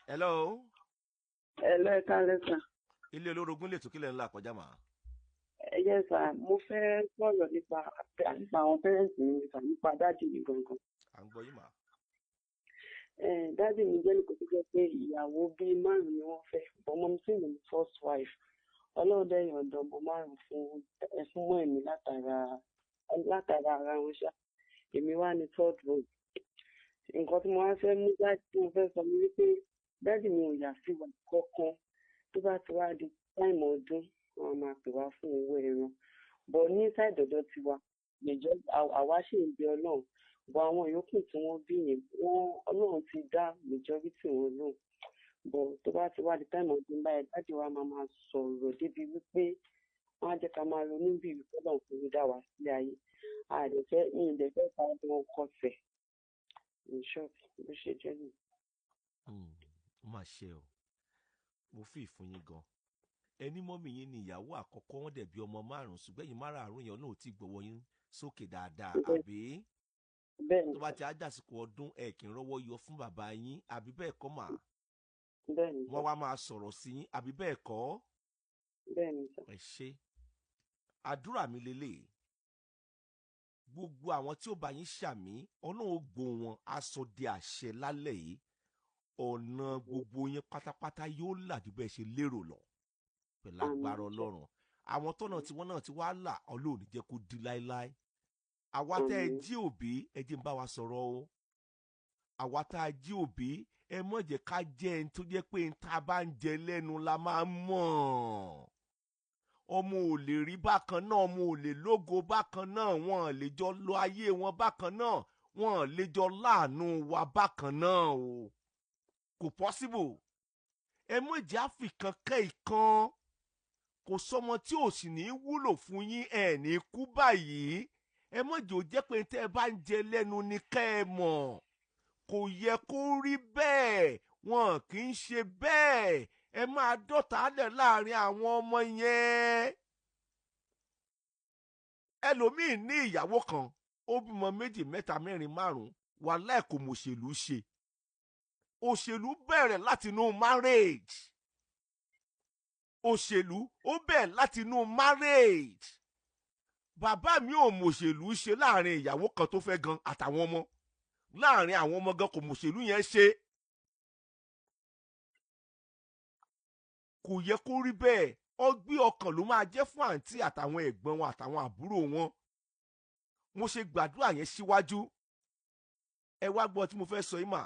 Hello. Hello, ẹ káalẹ́ sà. Ilé olórogún lè tún kílẹ̀ ńlá kọjá mà. Yes sà, mo fẹ́ sọ̀rọ̀ nípa àwọn pẹ́rẹ́ǹtì mi sà, nípa dáàdì mi gangan. À ń gbọ́ yín mà. Dáàdì mi jẹ́ nìkan tó jẹ́ pé ìyàwó bíi márùn-ún ni wọ́n fẹ́, ọmọ mi sì ní first wife. Ọlọ́run dẹ̀ yọ̀ǹda ọmọ márùn-ún fún mọ́ èmi látara ara wọn ṣá. Èmi wá ní third row. Nǹkan tí mo wá fẹ́ mú dáàdì tí mo fẹ́ sọ ni wípé dáàdì mi ò yà sí wa kankan tó bá ti wá di táìmù ọdún wọn máa pè wá fún owó ẹran bọ ní sáìdọ̀dọ̀ tiwa lẹ́jọ́ àwa ṣì ń bẹ Ọlọ́run bọ àwọn yòókù tí wọ́n bí yẹn Ọlọ́run ti dá majority wọn lóhùn bọ tó bá ti wá di táìmù ọdún báyìí dáàdì wa máa sọ̀rọ̀ débi wípé wọ́n á jẹ́ ká máa ronú bí Ọlọ́run kò ní dá wa sílé ayé àdẹ̀fẹ́ ìdẹ̀fẹ́ ká wọn kọsẹ̀ in short bó ṣe jẹ́ nìyí. Ó mà ṣe o, mo fi ìfún yín gan. Ẹni mọ́mì yín ni ìyàwó àkọ́kọ́ wọn dẹ̀ bí ọmọ márùn-ún ṣùgbọ́n yín márààrún yẹn náà ò tí gbọ́wọ́ yín sókè dáadáa àbí? Bẹ́ẹ̀ni tó bá ti ájàsìkò ọdún ẹ kì í rọ́wọ́ yọ fún bàbá yín àbí bẹ́ẹ̀ kọ́ mà? bẹ́ẹ̀ni wọ́n wá máa sọ̀rọ̀ sí yín àbí bẹ́ẹ̀ kọ́? bẹ́ẹ̀ni sà. Ẹ ṣé. Àdúrà mi lélẹ̀. Gbogbo àwọn tí ó bá yín ṣàmì Ọlọ́run gbò wọn aṣọ di àṣẹ lálẹ́ yìí. Ọ̀nà gbogbo yín pátápátá yóò là ju bẹ́ẹ̀ ṣe lérò lọ pẹ̀lú agbára Ọlọ́run. Àwọn tọ́nà tiwọn náà ti wá là Ọlọ́run ní jẹ́ kó di láéláé. Àwa tẹ́ ẹ jí òbí ẹ jẹ́ ń bá wa sọ̀rọ̀ o. Àwa tá a jí òbí ẹ mọ̀ jẹ́ ká jẹ́ ẹni tó jẹ́ pé tá bá ń jẹ lẹ́nu la máa ń mọ̀. Ọmọ ò lè rí bákan náà, ọmọ ò lè lógo bákan náà, wọn ò lè jọ lo ayé wọn bákan náà, wọn ò lè jọ láàánú wa bákan náà o. Kò possible. Ẹ mọ̀ jẹ́ àfikàn kẹ́ ìkan. Kò sọmọ tí ò sì ní wúlò fún yín ẹ̀ ní kú báyìí. Ẹ mọ̀ jẹ́ ò jẹ́ pé tẹ́ ẹ bá ń jẹ lẹ́nu ni kẹ́ ẹ mọ̀. Kò yẹ kó rí bẹ́ẹ̀, wọn kì í ṣe bẹ́ẹ̀. Ẹ máa dọ̀tálẹ̀ láàrin àwọn ọmọ yẹn. Ẹlòmíì ní ìyàwó kan, ó bímọ méjì mẹ́ta mẹ́rin márùn-ún, wàláhì kò mọ̀ òṣèlú ṣe. Òṣèlú bẹ̀rẹ̀ láti inú marriage. Òṣèlú ó bẹ̀rẹ̀ láti inú marriage. Bàbá mi ò mọ̀ òṣèlú ṣe láàrin ìyàwó kan tó fẹ́ gan àtàwọn ọmọ. Láàrin àwọn ọmọ gan kò mọ̀ òṣèlú yẹn ṣe. Kò yẹ kó rí bẹ́ẹ̀. Ọgbẹ́ ọkàn ló máa jẹ́ fún àǹtí àtàwọn ẹ̀gbọ́n wọn àtàwọn àbúrò wọn. Mo ṣe gbàdúrà yẹn síwájú. Ẹ wá gbọ́ tí mo fẹ́ sọ yìí mà.